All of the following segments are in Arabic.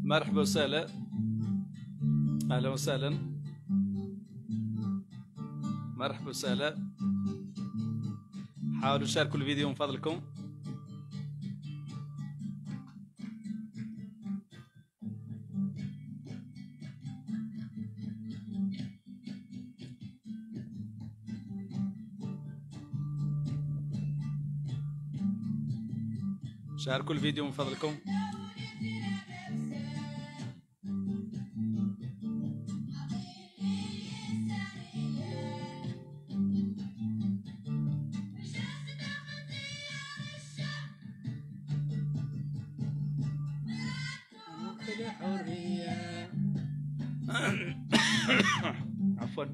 مرحبا وسهلا، اهلا وسهلا، مرحبا وسهلا. حاولوا شاركوا الفيديو من فضلكم. شاركوا الفيديو من فضلكم. عفوا.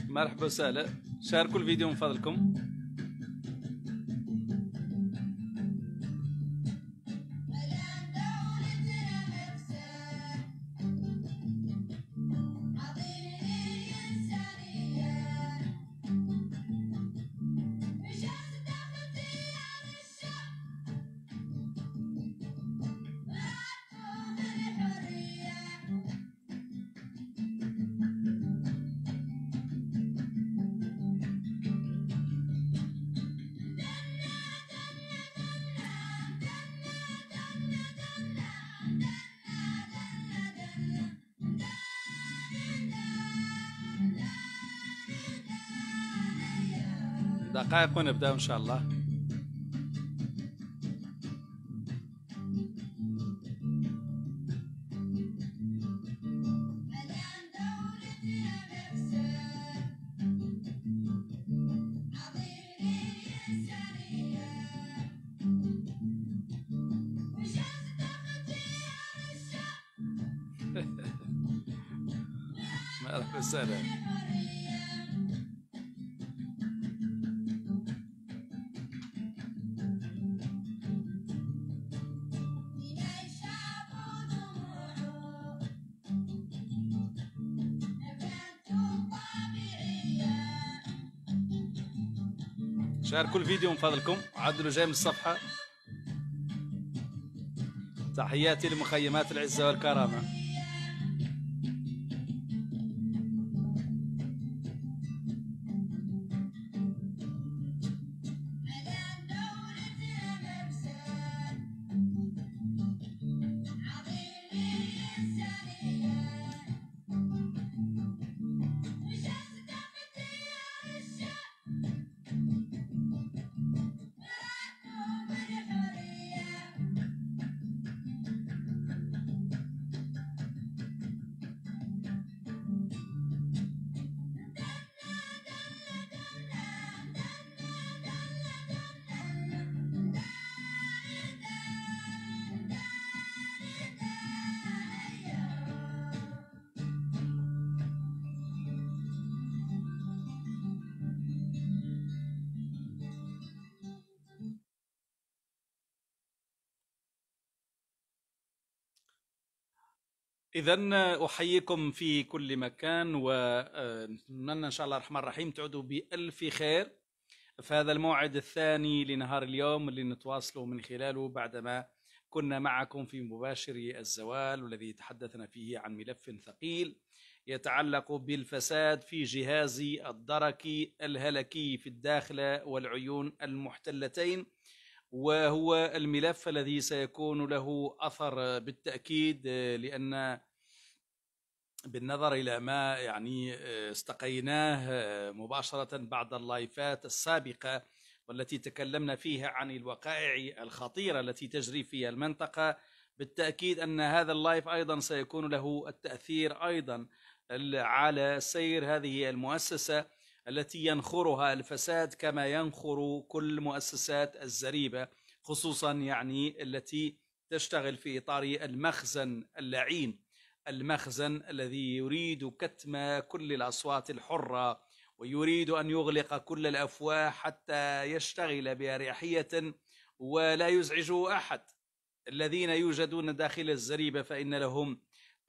مرحبا وسهلا، شاركوا الفيديو من فضلكم. دقائق ونبدأ إن شاء الله. مرحبا وسهلا. شاركوا الفيديو من فضلكم، عدلوا جاي من الصفحة. تحياتي لمخيمات العزة والكرامة. إذن أحييكم في كل مكان، ونتمنى إن شاء الله الرحمن الرحيم تعودوا بألف خير في هذا الموعد الثاني لنهار اليوم اللي نتواصلوا من خلاله بعدما كنا معكم في مباشر الزوال، والذي تحدثنا فيه عن ملف ثقيل يتعلق بالفساد في جهاز الدرك الهلكي في الداخلة والعيون المحتلتين، وهو الملف الذي سيكون له أثر بالتأكيد، لأن بالنظر إلى ما يعني استقيناه مباشرة بعد اللايفات السابقة والتي تكلمنا فيها عن الوقائع الخطيرة التي تجري في المنطقة، بالتأكيد أن هذا اللايف أيضا سيكون له التأثير أيضا على سير هذه المؤسسة التي ينخرها الفساد كما ينخر كل مؤسسات الزريبة، خصوصا يعني التي تشتغل في إطار المخزن اللعين، المخزن الذي يريد كتم كل الأصوات الحرة ويريد أن يغلق كل الأفواه حتى يشتغل بأريحية ولا يزعجه أحد. الذين يوجدون داخل الزريبة فإن لهم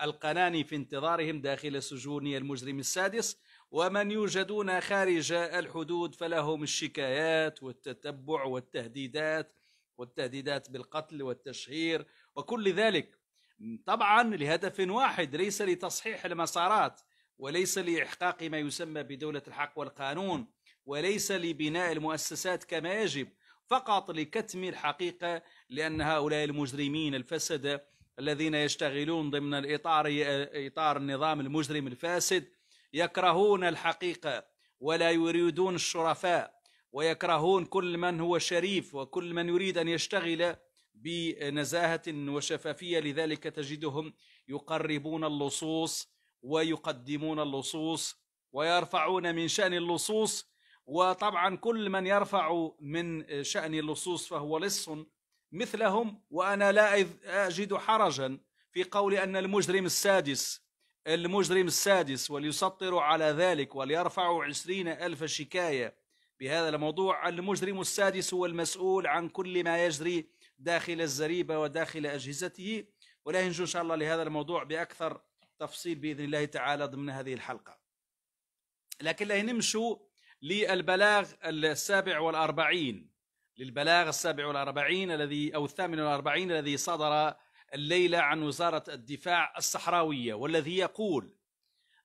القناني في انتظارهم داخل سجون المجرم السادس، ومن يوجدون خارج الحدود فلهم الشكايات والتتبع والتهديدات بالقتل والتشهير وكل ذلك، طبعا لهدف واحد، ليس لتصحيح المسارات، وليس لإحقاق ما يسمى بدولة الحق والقانون، وليس لبناء المؤسسات كما يجب، فقط لكتم الحقيقة، لأن هؤلاء المجرمين الفسد الذين يشتغلون ضمن إطار النظام المجرم الفاسد يكرهون الحقيقة ولا يريدون الشرفاء، ويكرهون كل من هو شريف وكل من يريد أن يشتغل بنزاهة وشفافية. لذلك تجدهم يقربون اللصوص ويقدمون اللصوص ويرفعون من شأن اللصوص، وطبعا كل من يرفع من شأن اللصوص فهو لص مثلهم. وأنا لا أجد حرجا في قول أن المجرم السادس وليسطر على ذلك وليرفعوا 20,000 شكاية بهذا الموضوع. المجرم السادس هو المسؤول عن كل ما يجري داخل الزريبة وداخل أجهزته، ولا ينجو إن شاء الله لهذا الموضوع بأكثر تفصيل بإذن الله تعالى ضمن هذه الحلقة. لكن لا نمشوا للبلاغ 47 الذي أو 48 الذي صدر الليلة عن وزارة الدفاع الصحراوية، والذي يقول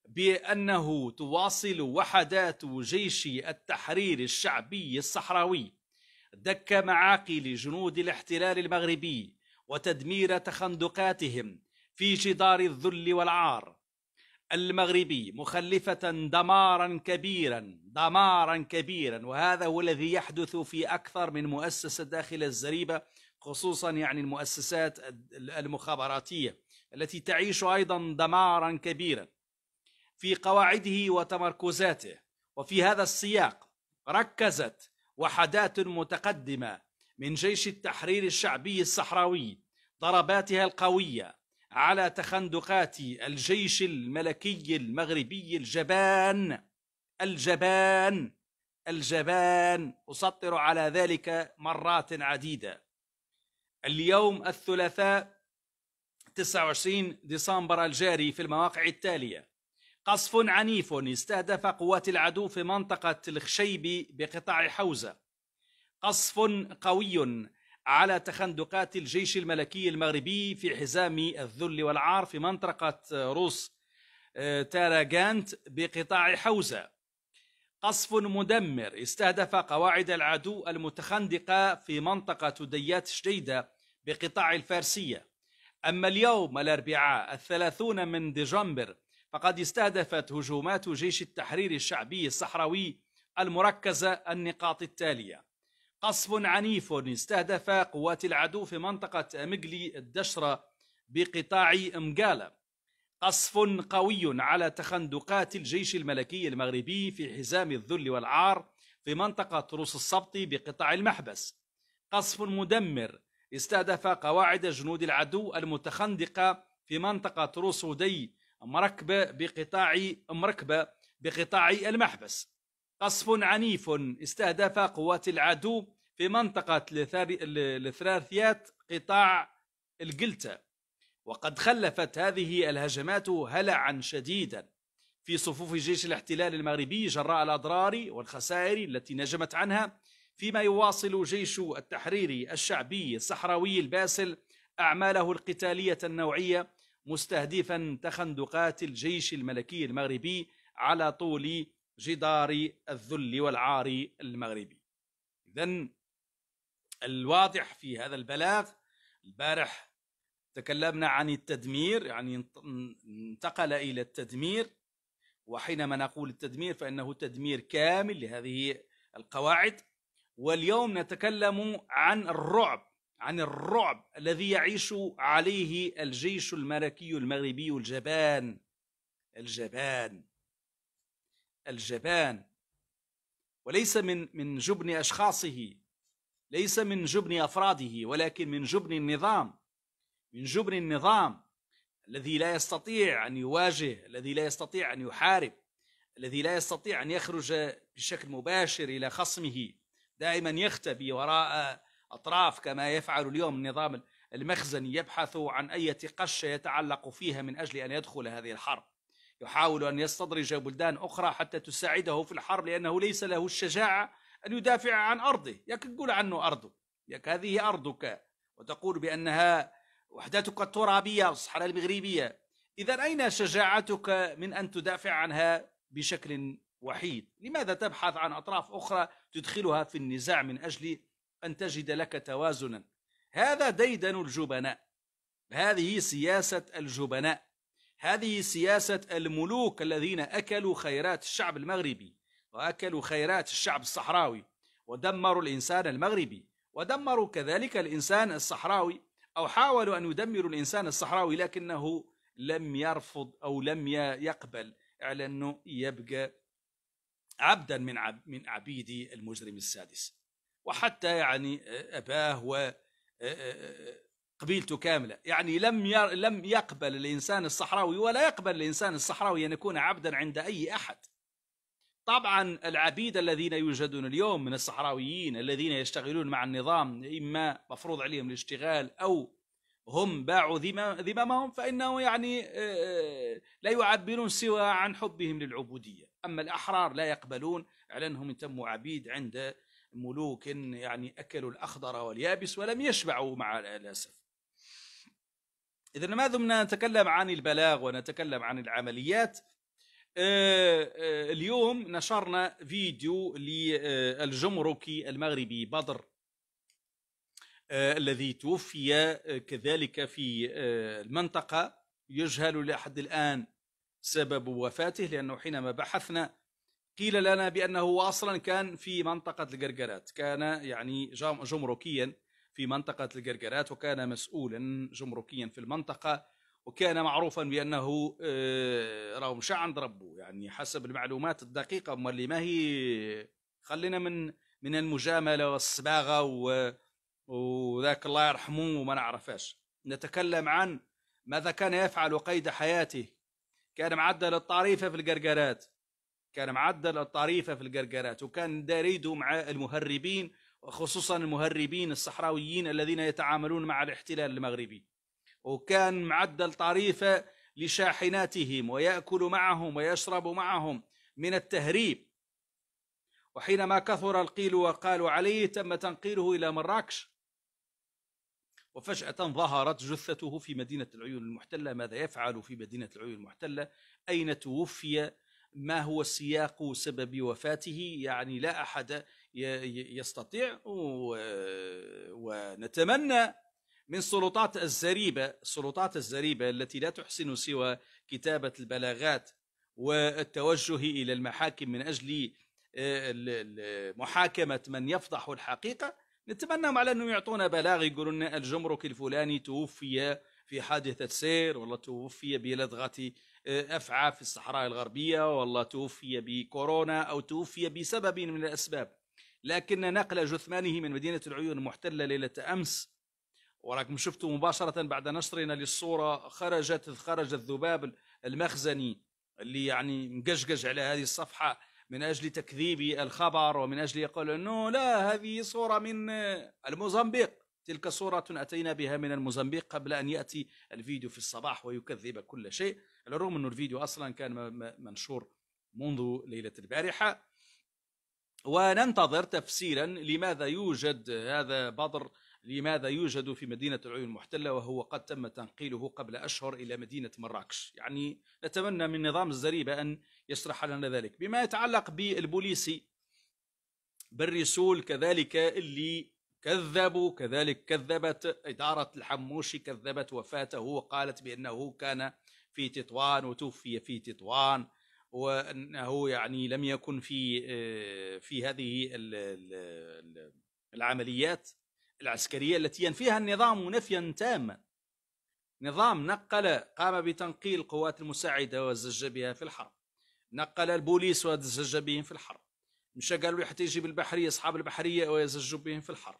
بأنه تواصل وحدات جيش التحرير الشعبي الصحراوي دك معاقل جنود الاحتلال المغربي وتدمير تخندقاتهم في جدار الذل والعار المغربي، مخلفة دمارا كبيرا. وهذا هو الذي يحدث في أكثر من مؤسسة داخل الزريبة، خصوصا يعني المؤسسات المخابراتية التي تعيش أيضا دمارا كبيرا في قواعده وتمركزاته. وفي هذا السياق ركزت وحدات متقدمة من جيش التحرير الشعبي الصحراوي ضرباتها القوية على تخندقات الجيش الملكي المغربي الجبان، أسطر على ذلك مرات عديدة. اليوم الثلاثاء 29 ديسمبر الجاري في المواقع التالية: قصف عنيف استهدف قوات العدو في منطقة الخشيب بقطاع حوزة. قصف قوي على تخندقات الجيش الملكي المغربي في حزام الذل والعار في منطقة روس تاراغانت بقطاع حوزة. قصف مدمر استهدف قواعد العدو المتخندقة في منطقة ديات شديدة بقطاع الفارسية. أما اليوم الأربعاء 30 من ديسمبر فقد استهدفت هجومات جيش التحرير الشعبي الصحراوي المركزة النقاط التالية: قصف عنيف استهدف قوات العدو في منطقة مقلي الدشرة بقطاع مقالة. قصف قوي على تخندقات الجيش الملكي المغربي في حزام الذل والعار في منطقة روس السبط بقطاع المحبس. قصف مدمر استهدف قواعد جنود العدو المتخندقة في منطقة روس ودي مركبة بقطاع المحبس. قصف عنيف استهدف قوات العدو في منطقة الثلاثيات قطاع القلتة. وقد خلفت هذه الهجمات هلعا شديدا في صفوف جيش الاحتلال المغربي جراء الأضرار والخسائر التي نجمت عنها، فيما يواصل جيش التحرير الشعبي الصحراوي الباسل أعماله القتالية النوعية مستهدفا تخندقات الجيش الملكي المغربي على طول جدار الذل والعار المغربي. إذن الواضح في هذا البلاغ، البارح تكلمنا عن التدمير، يعني انتقل إلى التدمير، وحينما نقول التدمير فإنه تدمير كامل لهذه القواعد. واليوم نتكلم عن الرعب الذي يعيش عليه الجيش الملكي المغربي الجبان، وليس من جبن أشخاصه، ليس من جبن أفراده، ولكن من جبن النظام الذي لا يستطيع أن يواجه، الذي لا يستطيع أن يحارب، الذي لا يستطيع أن يخرج بشكل مباشر إلى خصمه، دائما يختبي وراء أطراف كما يفعل اليوم النظام المخزني، يبحث عن أي قشة يتعلق فيها من أجل أن يدخل هذه الحرب. يحاول أن يستدرج بلدان أخرى حتى تساعده في الحرب، لأنه ليس له الشجاعة أن يدافع عن أرضه. يقول عنه أرضه، هذه أرضك، وتقول بأنها وحدتك الترابية والصحراء المغربية. إذا أين شجاعتك من أن تدافع عنها بشكل وحيد؟ لماذا تبحث عن أطراف أخرى تدخلها في النزاع من أجل أن تجد لك توازنا؟ هذا ديدن الجبناء، هذه سياسة الجبناء، هذه سياسة الملوك الذين أكلوا خيرات الشعب المغربي وأكلوا خيرات الشعب الصحراوي ودمروا الإنسان المغربي ودمروا كذلك الإنسان الصحراوي، أو حاولوا أن يدمروا الإنسان الصحراوي، لكنه لم يرفض أو لم يقبل على أنه يبقى عبدا من عبيد المجرم السادس، وحتى يعني أباه وقبيلته كاملة. يعني لم يقبل الإنسان الصحراوي ولا يقبل الإنسان الصحراوي أن يكون عبدا عند أي أحد. طبعا العبيد الذين يوجدون اليوم من الصحراويين الذين يشتغلون مع النظام، إما مفروض عليهم الاشتغال أو هم باعوا ذممهم، فإنه يعني لا يعبرون سوى عن حبهم للعبودية. أما الأحرار لا يقبلون على أنهم تموا عبيد عند ملوك يعني أكلوا الأخضر واليابس ولم يشبعوا مع الأسف. إذا ما دمنا نتكلم عن البلاغ ونتكلم عن العمليات، اليوم نشرنا فيديو للجمركي المغربي بدر الذي توفي كذلك في المنطقة. يجهل لحد الآن سبب وفاته، لأنه حينما بحثنا قيل لنا بأنه أصلا كان في منطقة القرقرات، كان يعني جمركيا في منطقة القرقرات، وكان مسؤولا جمركيا في المنطقة، وكان معروفا بأنه راهو مشى عند ربه، يعني حسب المعلومات الدقيقة. اللي ما هي خلينا من المجاملة والصباغة وذاك الله يرحمه وما نعرفاش. نتكلم عن ماذا كان يفعل قيد حياته. كان معدل الطريفة في القرقرات، كان معدل الطريفة في القرقرات، وكان داريده مع المهربين، وخصوصا المهربين الصحراويين الذين يتعاملون مع الاحتلال المغربي، وكان معدل طريفة لشاحناتهم، ويأكل معهم ويشرب معهم من التهريب. وحينما كثر القيل وقالوا عليه تم تنقيله إلى مراكش، وفجأة ظهرت جثته في مدينة العيون المحتلة. ماذا يفعل في مدينة العيون المحتلة؟ أين توفي؟ ما هو سياق سبب وفاته؟ يعني لا أحد يستطيع. ونتمنى من السلطات الزريبة التي لا تحسن سوى كتابة البلاغات والتوجه إلى المحاكم من أجل محاكمة من يفضح الحقيقة، نتمنى على أنهم يعطونا بلاغ يقولون الجمرك الفلاني توفي في حادثة سير، والله توفي بلدغة أفعى في الصحراء الغربية، والله توفي بكورونا، أو توفي بسبب من الأسباب. لكن نقل جثمانه من مدينة العيون المحتلة ليلة أمس، وراكم شفتوا مباشرة بعد نشرنا للصورة خرج الذباب المخزني اللي يعني مقشقش على هذه الصفحة من أجل تكذيب الخبر، ومن أجل يقول أنه لا، هذه صورة من الموزمبيق. تلك صورة أتينا بها من الموزمبيق قبل أن يأتي الفيديو في الصباح ويكذب كل شيء، على الرغم أنه الفيديو أصلا كان منشور منذ ليلة البارحة. وننتظر تفسيرا لماذا يوجد هذا بدر، لماذا يوجد في مدينة العيون المحتلة وهو قد تم تنقيله قبل أشهر إلى مدينة مراكش. يعني نتمنى من نظام الزريبة أن يشرح لنا ذلك. بما يتعلق بالبوليسي بالرسول كذلك اللي كذبوا، كذلك كذبت إدارة الحموشي، كذبت وفاته وقالت بأنه كان في تطوان وتوفي في تطوان، وأنه يعني لم يكن في هذه العمليات العسكرية التي ينفيها النظام نفيا تاما. نظام قام بتنقيل القوات المساعدة وزج بها في الحرب، نقل البوليس وزج بهم في الحرب، مش قالوا حتى يجيب البحرية أصحاب البحرية ويزج بهم في الحرب،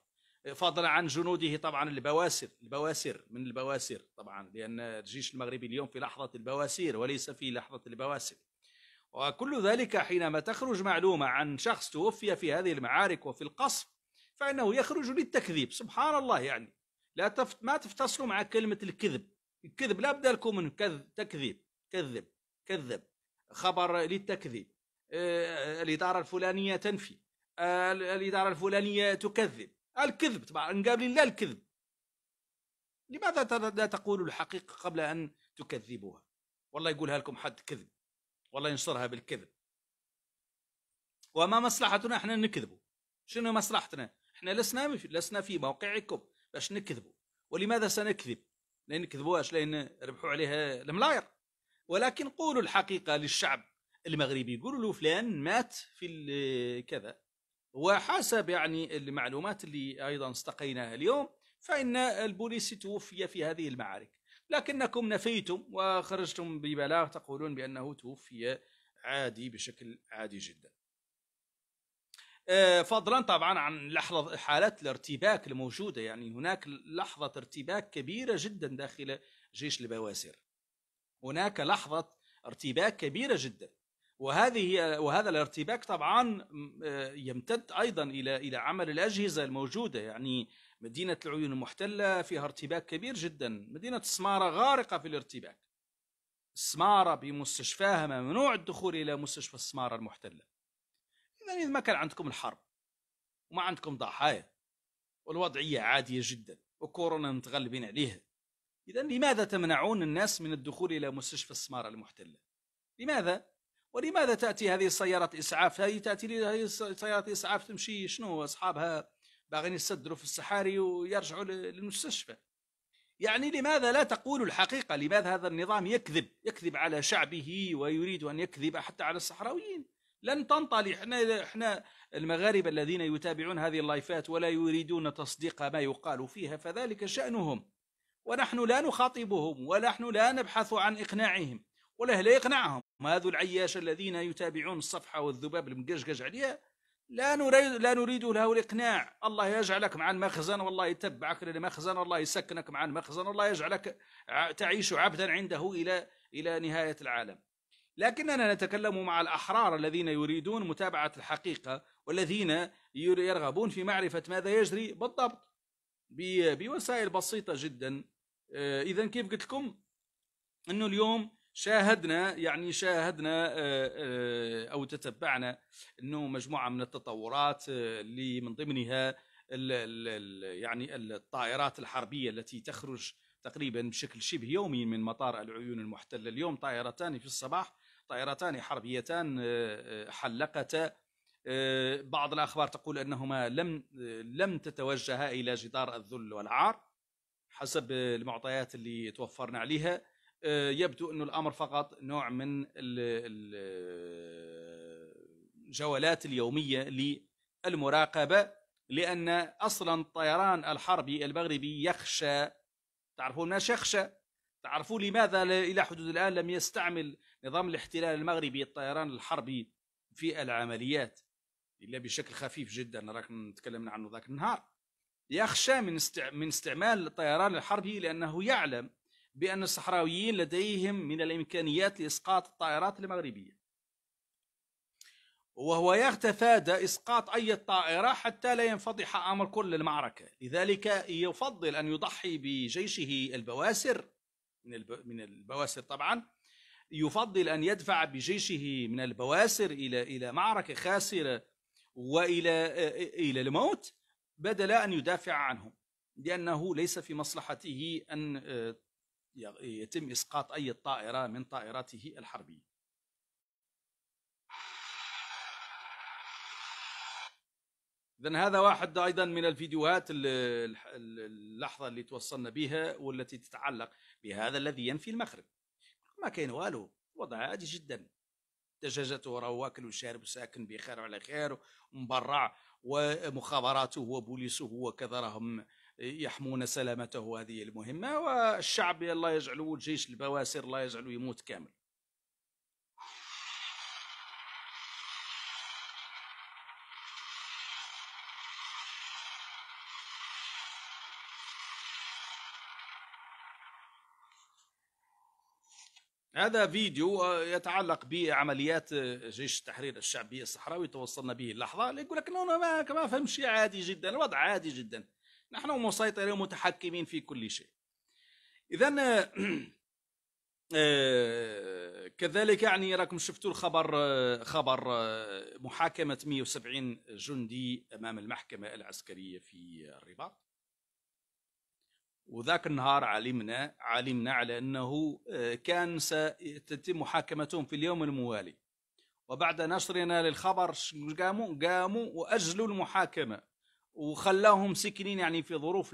فضلا عن جنوده طبعا البواسر من البواسر طبعا، لأن الجيش المغربي اليوم في لحظة البواسير وليس في لحظة البواسر. وكل ذلك حينما تخرج معلومة عن شخص توفي في هذه المعارك وفي القصف فإنه يخرج للتكذيب. سبحان الله، يعني ما تفتصلوا مع كلمة الكذب. الكذب لا بد لكم من تكذيب، كذب، خبر للتكذيب. الإدارة الفلانية تنفي، الإدارة الفلانية تكذب. الكذب طبعا نقابل لا الكذب. لماذا لا تقولوا الحقيقة قبل أن تكذبوها؟ والله يقولها لكم حد كذب، والله ينشرها بالكذب. وما مصلحتنا احنا نكذبوا؟ شنو مصلحتنا؟ احنا لسنا في موقعكم باش نكذبوا. ولماذا سنكذب؟ لان نكذبوهاش لان ربحوا عليها الملاير. ولكن قولوا الحقيقة للشعب المغربي، قولوا له فلان مات في كذا. وحسب يعني المعلومات اللي ايضا استقيناها اليوم فإن البوليسي توفي في هذه المعارك، لكنكم نفيتم وخرجتم ببلاغ تقولون بأنه توفي عادي، بشكل عادي جدا. فضلا طبعا عن لحظة حالات الارتباك الموجودة، يعني هناك لحظة ارتباك كبيرة جدا داخل جيش البواسر، هناك لحظة ارتباك كبيرة جدا. وهذا الارتباك طبعا يمتد أيضا إلى عمل الأجهزة الموجودة. يعني مدينة العيون المحتلة فيها ارتباك كبير جدا، مدينة السمارة غارقة في الارتباك. السمارة بمستشفاها ممنوع الدخول إلى مستشفى السمارة المحتلة. إذا ما كان عندكم الحرب وما عندكم ضحايا والوضعية عادية جدا وكورونا متغلبين عليها، إذا لماذا تمنعون الناس من الدخول إلى مستشفى السمارة المحتلة؟ لماذا؟ ولماذا تأتي هذه السيارة إسعاف؟ هذه سيارة إسعاف تمشي شنو أصحابها باغين يسدروا في الصحاري ويرجعوا للمستشفى. يعني لماذا لا تقولوا الحقيقة؟ لماذا هذا النظام يكذب على شعبه ويريد أن يكذب حتى على الصحراويين؟ لن تنطلي. احنا المغاربة الذين يتابعون هذه اللايفات ولا يريدون تصديق ما يقال فيها فذلك شأنهم، ونحن لا نخاطبهم ونحن لا نبحث عن إقناعهم ولا لا يقنعهم. هذو العياش الذين يتابعون الصفحة والذباب المقشقش عليها لا نريد له الإقناع. الله يجعلك مع المخزن، والله يتبعك للمخزن، والله يسكنك مع المخزن، والله يجعلك تعيش عبدا عنده إلى نهاية العالم. لكننا نتكلم مع الأحرار الذين يريدون متابعة الحقيقة والذين يرغبون في معرفة ماذا يجري بالضبط بوسائل بسيطة جدا. إذا كيف قلت لكم أنه اليوم شاهدنا أو تتبعنا أنه مجموعة من التطورات اللي من ضمنها يعني الطائرات الحربية التي تخرج تقريبا بشكل شبه يومي من مطار العيون المحتلة. اليوم طائرتان في الصباح، طائرتان حربيتان حلقتا. بعض الأخبار تقول أنهما لم تتوجها إلى جدار الذل والعار حسب المعطيات اللي توفرنا عليها. يبدو أن الأمر فقط نوع من الجولات اليومية للمراقبة، لأن أصلا الطيران الحربي المغربي يخشى. تعرفون ماذا يخشى؟ تعرفون لماذا إلى حدود الآن لم يستعمل نظام الاحتلال المغربي الطيران الحربي في العمليات إلا بشكل خفيف جدا؟ راك نتكلم عنه ذاك النهار. يخشى من استعمال الطيران الحربي لأنه يعلم بأن الصحراويين لديهم من الإمكانيات لإسقاط الطائرات المغربية، وهو يتفادى إسقاط أي طائرة حتى لا ينفضح أمر كل المعركة. لذلك يفضل أن يضحي بجيشه البواسر من البواسر طبعا، يفضل أن يدفع بجيشه من البواسر إلى معركة خاسرة وإلى الموت بدل أن يدافع عنهم، لأنه ليس في مصلحته أن يتم إسقاط أي طائرة من طائراته الحربية. إذن هذا واحد أيضا من الفيديوهات اللحظة اللي توصلنا بها والتي تتعلق بهذا الذي ينفي المغرب. ما كاين والو، وضع عادي جدا. دجاجته راه واكل وشارب وساكن بخير وعلى خير ومبرع، ومخابراته وبوليسه وكذا راهم يحمون سلامته. هذه المهمة. والشعب الله يجعله، الجيش البواسر الله يجعله يموت كامل. هذا فيديو يتعلق بعمليات جيش التحرير الشعبي الصحراوي. توصلنا به اللحظة اللي يقول لك انه ما فهم شيء، عادي جدا، الوضع عادي جدا، نحن مسيطرين ومتحكمين في كل شيء. اذا كذلك يعني راكم شفتوا الخبر، خبر محاكمة 170 جندي امام المحكمة العسكرية في الرباط. وذاك النهار علمنا على أنه كان ستتم محاكمتهم في اليوم الموالي، وبعد نشرنا للخبر قاموا وأجلوا المحاكمة وخلاهم سكنين، يعني في ظروف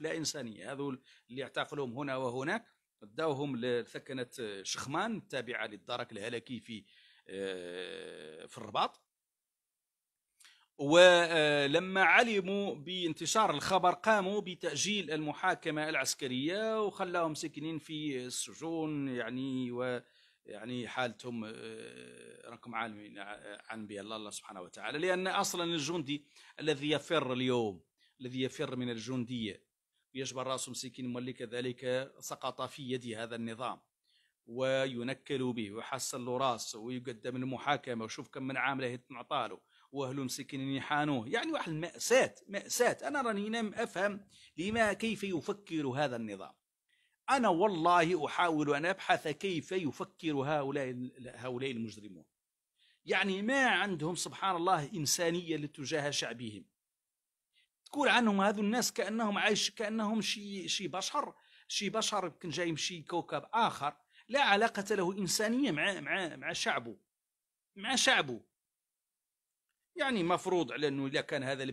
لا إنسانية. هذول اللي اعتقلوهم هنا وهناك اداوهم لثكنة شخمان التابعة للدرك الهلكي في الرباط. ولما علموا بانتشار الخبر قاموا بتأجيل المحاكمة العسكرية وخلاهم ساكنين في السجون، يعني حالتهم راكم عالمين عن بها الله سبحانه وتعالى. لأن أصلا الجندي الذي يفر اليوم، الذي يفر من الجندية يجبر راسه مسكين مولي، كذلك سقط في يد هذا النظام وينكل به ويحصل له راس ويقدم المحاكمة، وشوف كم من عامله يتنعطاله واهله مسكين يحانوه. يعني واحد مأساة. انا راني نم افهم كيف يفكر هذا النظام. انا والله احاول ان ابحث كيف يفكر هؤلاء المجرمون. يعني ما عندهم سبحان الله انسانيه لتجاه شعبهم. تقول عنهم هذو الناس كانهم شي بشر يمكن جاي من شي كوكب اخر، لا علاقه له انسانيه مع شعبه. يعني مفروض على انه اذا كان هذا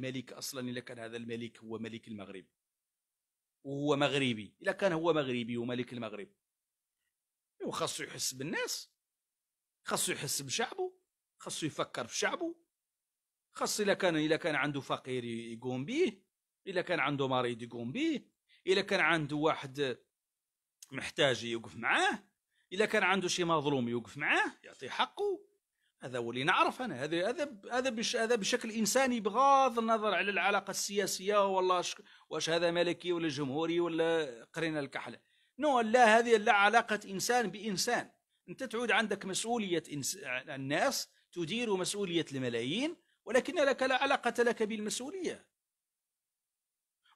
الملك هو ملك المغرب وهو مغربي، اذا كان هو مغربي وملك المغرب خاصو يحس بالناس، خاصو يحس بشعبه، خاصو يفكر في شعبه، خاص اذا كان عنده فقير يقوم به، اذا كان عنده مريض يقوم به، اذا كان عنده واحد محتاج يوقف معاه، اذا كان عنده شي مظلوم يوقف معاه يعطيه حقه. هذا هو اللي نعرف انا. هذا بشكل انساني بغض النظر على العلاقه السياسيه، والله واش هذا ملكي ولا جمهوري ولا قرينا الكحله. لا، هذه لا علاقه انسان بانسان. انت تعود عندك مسؤوليه الناس، تدير مسؤوليه الملايين، ولكن لك لا علاقه لك بالمسؤوليه.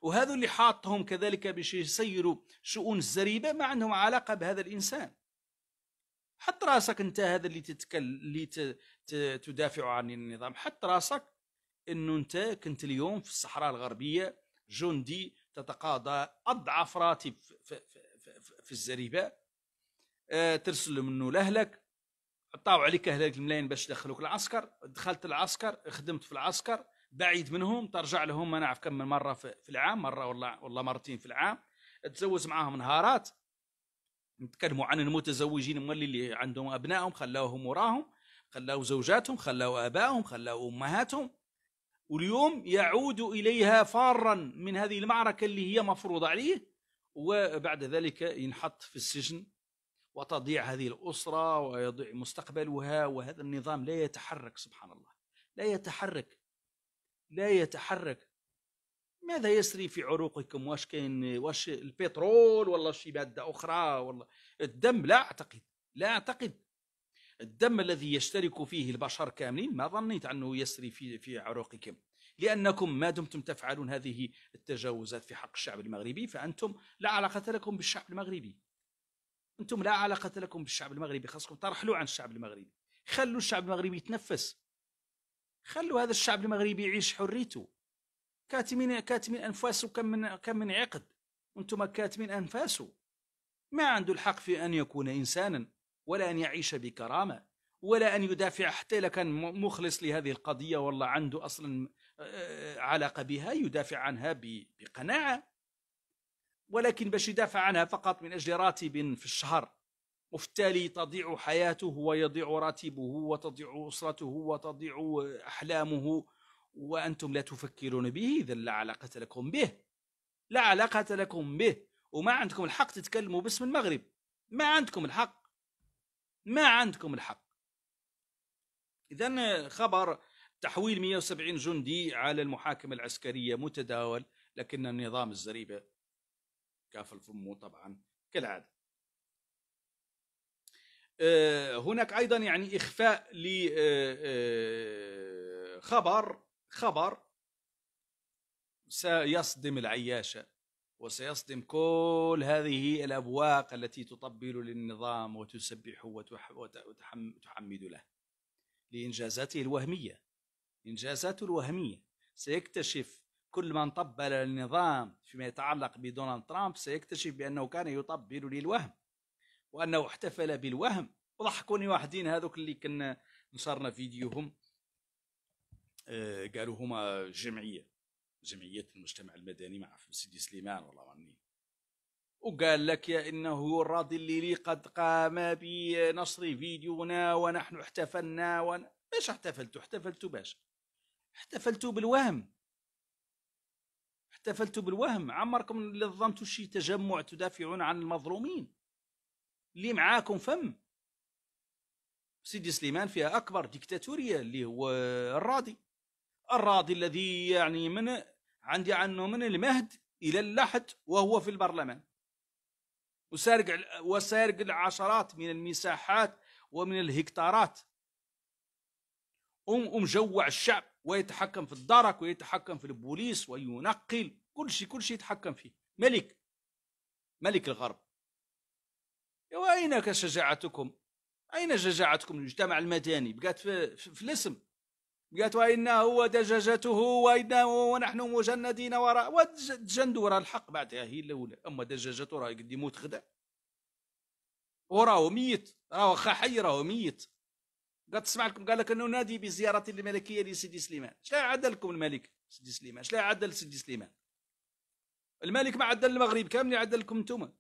وهذا اللي حاطهم كذلك باش يسيروا شؤون الزريبه، ما عندهم علاقه بهذا الانسان. حط راسك انت، هذا اللي تدافع عن النظام، حط راسك انه انت كنت اليوم في الصحراء الغربيه جندي تتقاضى اضعاف راتب في الزريبه، ترسل منه لاهلك، عطاو عليك اهلك الملايين باش يدخلوك العسكر، دخلت العسكر، خدمت في العسكر بعيد منهم، ترجع لهم ما نعرف كم من مره في العام، مره والله مرتين في العام، تزوج معاهم نهارات. نتكلموا عن المتزوجين مولي اللي عندهم ابنائهم خلاوهم وراهم، خلاوا زوجاتهم، خلاوا ابائهم، خلاوا امهاتهم، واليوم يعود اليها فارا من هذه المعركه اللي هي مفروضه عليه، وبعد ذلك ينحط في السجن وتضيع هذه الاسره ويضيع مستقبلها. وهذا النظام لا يتحرك، سبحان الله، لا يتحرك. ماذا يسري في عروقكم؟ واش البترول ولا شي ماده اخرى ولا الدم؟ لا اعتقد الدم الذي يشترك فيه البشر كاملين ما ظنيت انه يسري في عروقكم، لانكم ما دمتم تفعلون هذه التجاوزات في حق الشعب المغربي فانتم لا علاقه لكم بالشعب المغربي. انتم لا علاقه لكم بالشعب المغربي، خاصكم ترحلوا عن الشعب المغربي، خلوا الشعب المغربي يتنفس، خلوا هذا الشعب المغربي يعيش حريته. كاتمين انفاسه كم من عقد، وانتم كاتمين انفاسه. ما عنده الحق في ان يكون انسانا، ولا ان يعيش بكرامه، ولا ان يدافع حتى اذا كان مخلص لهذه القضيه والله عنده اصلا علاقه بها، يدافع عنها بقناعه. ولكن باش يدافع عنها فقط من اجل راتب في الشهر، وفي التالي تضيع حياته ويضيع راتبه وتضيع اسرته وتضيع احلامه، وأنتم لا تفكرون به، إذا لا علاقة لكم به، وما عندكم الحق تتكلموا باسم المغرب. ما عندكم الحق. إذن خبر تحويل 170 جندي على المحاكمة العسكرية متداول، لكن النظام الزريبة كافل فمه طبعا كالعادة. هناك أيضا يعني إخفاء خبر سيصدم العياشة وسيصدم كل هذه الأبواق التي تطبل للنظام وتسبح وتحمد له لإنجازاته الوهمية. إنجازاته الوهمية سيكتشف كل من طبل للنظام فيما يتعلق بدونالد ترامب، سيكتشف بأنه كان يطبل للوهم وأنه احتفل بالوهم. وضحكوني واحدين هذوك اللي كنا نشرنا فيديوهم، قالوا هما جمعية المجتمع المدني مع سيدي سليمان والله معني، وقال لك يا إنه الراضي اللي قد قام بنشر فيديونا ونحن احتفلنا باش احتفلتوا باش احتفلتوا بالوهم. عمركم نظمتوا شي تجمع تدافعون عن المظلومين؟ اللي معاكم فم سيدي سليمان فيها أكبر ديكتاتورية اللي هو الراضي الذي يعني عندي عنه من المهد إلى اللحد وهو في البرلمان، وسارق العشرات من المساحات ومن الهكتارات، ومجوع الشعب ويتحكم في الدرك ويتحكم في البوليس وينقل كل شيء يتحكم فيه. ملك الغرب. وأين شجاعتكم؟ أين شجاعتكم؟ المجتمع المدني بقات في الاسم، بقات وإنه هو دجاجته ونحن مجندين وراء، وتجندوا وراء الحق بعدها هي الأولى. أما دجاجته راه قد يموت غدا وراه ميت، راه حي راه ميت. قد تسمع لكم قال لك انه نادي بزياره الملكيه لسيدي سليمان. شلا عدل لكم الملك سيدي سليمان؟ شلا عدل سيدي سليمان؟ الملك ما عدل المغرب كامل، عدل لكم انتم.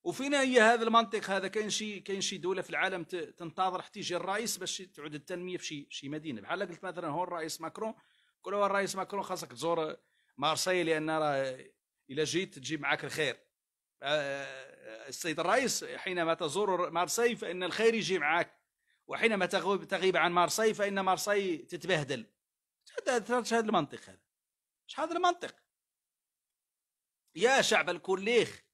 وفينا هي هذا المنطق هذا؟ كاين شي دوله في العالم تنتظر حتى يجي الرئيس باش تعود التنميه في شي مدينه؟ بحال قلت مثلا هو الرئيس ماكرون، قولوا هو الرئيس ماكرون خاصك تزور مارسيل لان راه الا جيت تجيب معك الخير. السيد الرئيس حينما تزور مارسيل فان الخير يجي معك، وحينما تغيب عن مارسي فإن مارسي تتبهدل. هذا المنطق هذا؟ ايش هذا المنطق؟ يا شعب الكوليخ،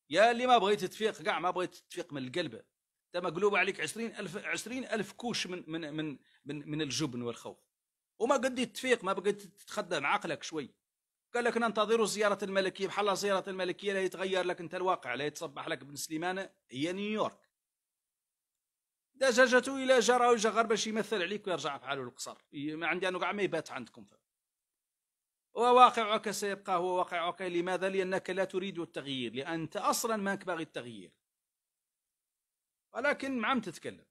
يا اللي ما بغيت تفيق كاع، ما بغيت تفيق من القلب، انت مقلوب عليك 20,000 كوش من الجبن والخوف، وما قديت تفيق، ما بغيت تخدم عقلك شوي. قال لك ننتظروا زيارة الملكية، بحال زيارة الملكية لا يتغير لك انت الواقع، لا يتصبح لك بن سليمان هي نيويورك. دجاجته الى جرى وجغر باش يمثل عليك ويرجع في حاله القصر. ما عندي انه كاع ما يبات عندكم. وواقعك سيبقى هو واقعك. لماذا؟ لانك لا تريد التغيير، لان انت اصلا ماك باغي التغيير، ولكن ما عم تتكلم.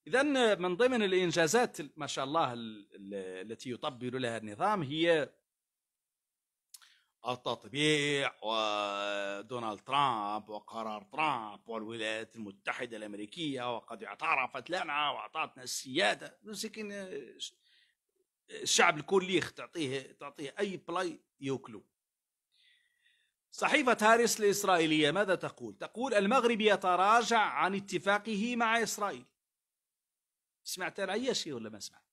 اذا من ضمن الانجازات ما شاء الله التي يطبل لها النظام هي التطبيع ودونالد ترامب وقرار ترامب والولايات المتحدة الأمريكية، وقد اعترفت لنا وأعطتنا السيادة. مسكين الشعب الكل تعطيه أي بلاي يوكلو. صحيفة هاريس الإسرائيلية ماذا تقول؟ تقول المغرب يتراجع عن اتفاقه مع إسرائيل. سمعت العياشي ولا ما سمعت؟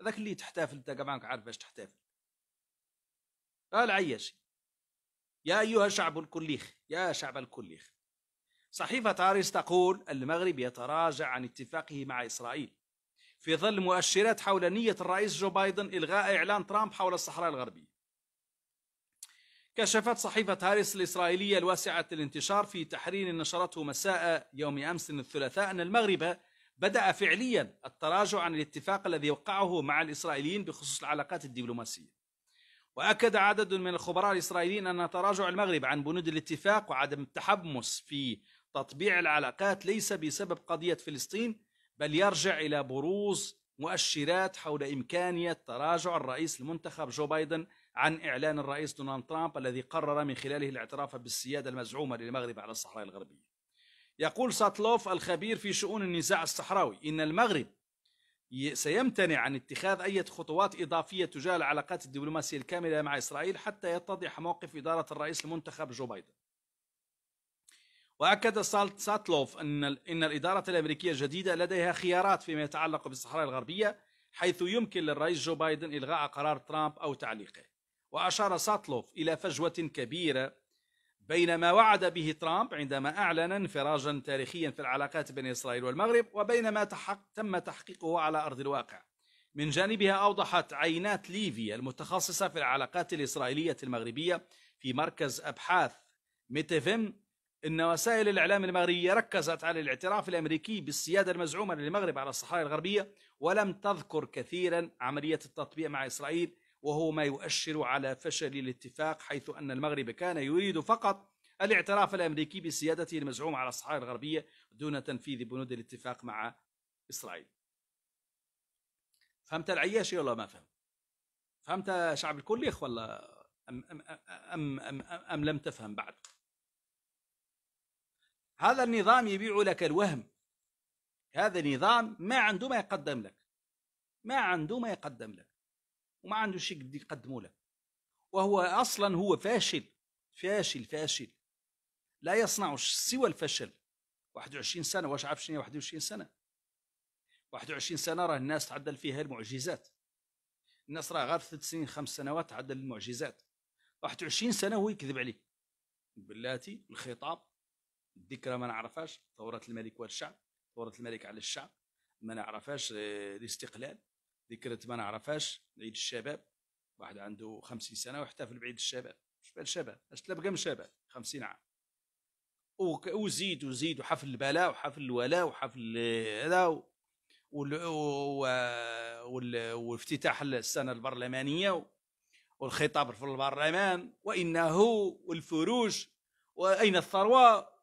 هذاك اللي تحتفل انت كمان عارف باش تحتفل. العياشي. يا أيها شعب الكليخ، يا شعب الكليخ. صحيفة هاريس تقول المغرب يتراجع عن اتفاقه مع إسرائيل في ظل مؤشرات حول نية الرئيس جو بايدن إلغاء إعلان ترامب حول الصحراء الغربية. كشفت صحيفة هاريس الإسرائيلية الواسعة الانتشار في تحرير نشرته مساء يوم أمس الثلاثاء أن المغرب بدأ فعليا التراجع عن الاتفاق الذي وقعه مع الإسرائيليين بخصوص العلاقات الدبلوماسية. وأكد عدد من الخبراء الإسرائيليين أن تراجع المغرب عن بنود الاتفاق وعدم التحمس في تطبيع العلاقات ليس بسبب قضية فلسطين، بل يرجع إلى بروز مؤشرات حول إمكانية تراجع الرئيس المنتخب جو بايدن عن إعلان الرئيس دونالد ترامب الذي قرر من خلاله الاعتراف بالسيادة المزعومة للمغرب على الصحراء الغربية. يقول ساتلوف الخبير في شؤون النزاع الصحراوي إن المغرب سيمتنع عن اتخاذ أي خطوات إضافية تجاه العلاقات الدبلوماسية الكاملة مع إسرائيل حتى يتضح موقف إدارة الرئيس المنتخب جو بايدن. وأكد ساتلوف أن الإدارة الأمريكية الجديدة لديها خيارات فيما يتعلق بالصحراء الغربية، حيث يمكن للرئيس جو بايدن إلغاء قرار ترامب أو تعليقه. وأشار ساتلوف إلى فجوة كبيرة بين ما وعد به ترامب عندما أعلن انفراجا تاريخيا في العلاقات بين إسرائيل والمغرب وبين ما تم تحقيقه على أرض الواقع. من جانبها أوضحت عينات ليفيا المتخصصة في العلاقات الإسرائيلية المغربية في مركز أبحاث ميتيفيم إن وسائل الإعلام المغربية ركزت على الاعتراف الأمريكي بالسيادة المزعومة للمغرب على الصحراء الغربية، ولم تذكر كثيرا عملية التطبيع مع إسرائيل، وهو ما يؤشر على فشل الاتفاق، حيث أن المغرب كان يريد فقط الاعتراف الأمريكي بسيادته المزعومة على الصحراء الغربية دون تنفيذ بنود الاتفاق مع إسرائيل. فهمت العياشي ولا ما فهم؟ فهمت شعب الكل ولا أم لم تفهم بعد؟ هذا النظام يبيع لك الوهم. هذا النظام ما عنده ما يقدم لك، ما عنده ما يقدم لك، وما عنده شيء قد يقدمه لك، وهو أصلا هو فاشل فاشل فاشل، لا يصنع سوى الفشل. 21 سنة، واش عارف شنو 21 سنة؟ 21 سنة راه الناس تعدل فيها المعجزات. الناس راه غير 3 سنين 5 سنوات تعدل المعجزات. 21 سنة هو يكذب عليك باللاتي الخطاب، الذكرى ما نعرفاش، ثورة الملك والشعب، ثورة الملك على الشعب ما نعرفاش، الاستقلال ذكرى ما نعرفاش، عيد الشباب، واحد عنده 50 سنة ويحتفل بعيد الشباب. اش بال الشباب؟ اش تلبقى من شباب 50 عام؟ وزيد وزيد، وحفل البلاء وحفل الولاء وحفل هذا وافتتاح السنة البرلمانية والخطاب في البرلمان وإنه والفروج وأين الثروة.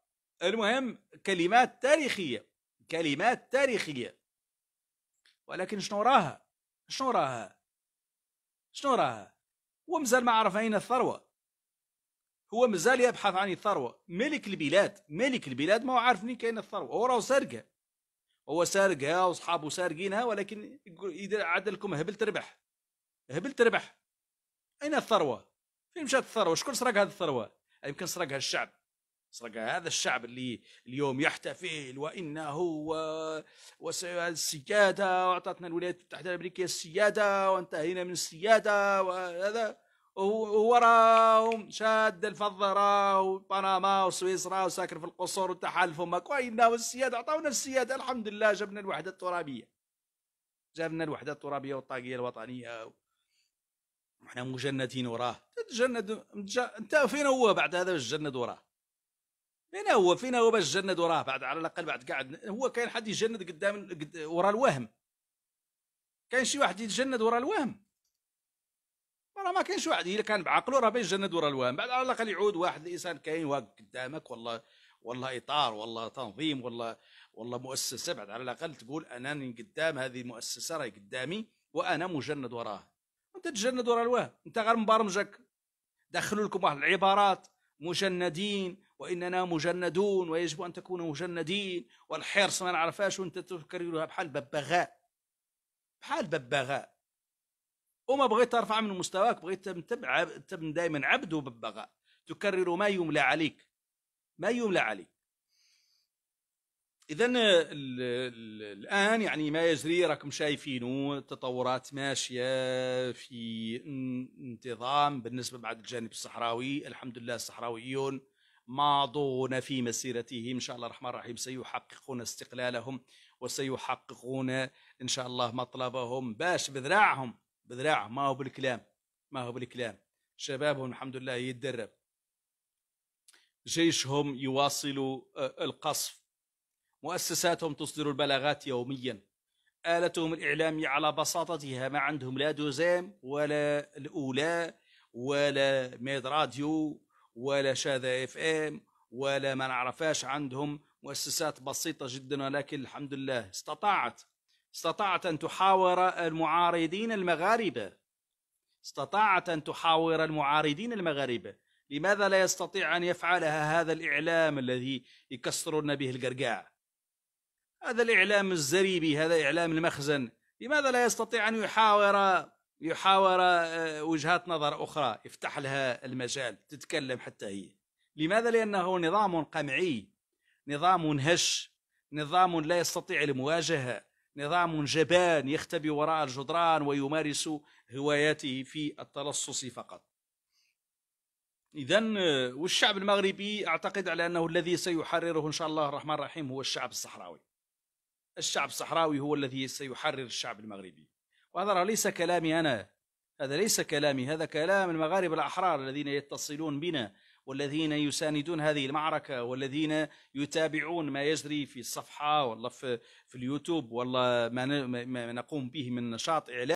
المهم كلمات تاريخية، كلمات تاريخية، ولكن شنو راها؟ شنو راها؟ شنو راها؟ هو مازال ما عرف أين الثروة، هو مازال يبحث عن الثروة. ملك البلاد، ملك البلاد ما هو عارف منين كاين الثروة، هو راه سارقها، هو سارقها وصحابه سارقينها، ولكن إذا عاد لكم هبل تربح، هبل تربح. أين الثروة؟ فين مشات الثروة؟ شكون سرق هذه الثروة؟ يمكن سرقها الشعب، سرقها هذا الشعب اللي اليوم يحتفل وإنه والسيادة، وأعطتنا الولايات المتحدة الأمريكية السيادة وانتهينا من السيادة، وهذا هو راهم شاد الفضة راهو بنما وسويسرا وساكن في القصور وتحالف امك، وإنه السيادة، أعطونا السيادة الحمد لله، جبنا الوحدة الترابية، جبنا الوحدة الترابية والطاقية الوطنية، وإحنا مجندين وراه. تتجند انت فين هو بعد هذا الجند وراه؟ فين هو باش جند وراه بعد؟ على الاقل بعد قاعد هو كاين حد يجند قدام ورا الوهم؟ كاين شي واحد يتجند ورا الوهم؟ ما كاينش واحد الا كان بعقله راه بيجند ورا الوهم. بعد على الاقل يعود واحد الانسان كاين واقف قدامك، والله اطار، والله تنظيم، والله مؤسسه، بعد على الاقل تقول انني قدام هذه المؤسسه، راهي قدامي وانا مجند وراها. انت تجند ورا الوهم، انت غير مبرمجك دخلوا لكم واحد العبارات مجندين، واننا مجندون ويجب ان تكونوا مجندين، والحرص ما نعرفاش، وانت تكررها بحال ببغاء، بحال ببغاء، وما بغيت ترفع من مستواك، بغيت تبن دائما عبد وببغاء، تكرر ما يملى عليك، ما يملى عليك. إذن الآن يعني ما يجري راكم شايفينه، تطورات ماشية في انتظام بالنسبة بعد الجانب الصحراوي. الحمد لله الصحراويون ماضون في مسيرتهم، إن شاء الله الرحمن الرحيم سيحققون استقلالهم، وسيحققون إن شاء الله مطلبهم، باش بذراعهم ما هو بالكلام، ما هو بالكلام. شبابهم الحمد لله يتدرب، جيشهم يواصل القصف، مؤسساتهم تصدر البلاغات يوميا، آلتهم الإعلامية على بساطتها ما عندهم لا دوزام ولا الأولى ولا ميد راديو ولا شاذة اف ام ولا ما نعرفاش، عندهم مؤسسات بسيطة جدا، ولكن الحمد لله استطاعت أن تحاور المعارضين المغاربة، استطاعت أن تحاور المعارضين المغاربة. لماذا لا يستطيع أن يفعلها هذا الإعلام الذي يكسرون به القرقاع، هذا الإعلام الزريبي، هذا إعلام المخزن؟ لماذا لا يستطيع أن يحاور وجهات نظر أخرى، يفتح لها المجال تتكلم حتى هي؟ لماذا؟ لأنه نظام قمعي، نظام هش، نظام لا يستطيع المواجهة، نظام جبان يختبي وراء الجدران ويمارس هواياته في التلصص فقط. إذن والشعب المغربي أعتقد على أنه الذي سيحرره إن شاء الله الرحمن الرحيم هو الشعب الصحراوي. الشعب الصحراوي هو الذي سيحرر الشعب المغربي، وهذا ليس كلامي أنا، هذا ليس كلامي، هذا كلام المغاربة الأحرار الذين يتصلون بنا والذين يساندون هذه المعركة والذين يتابعون ما يجري في الصفحة والله في اليوتيوب والله ما نقوم به من نشاط إعلامي.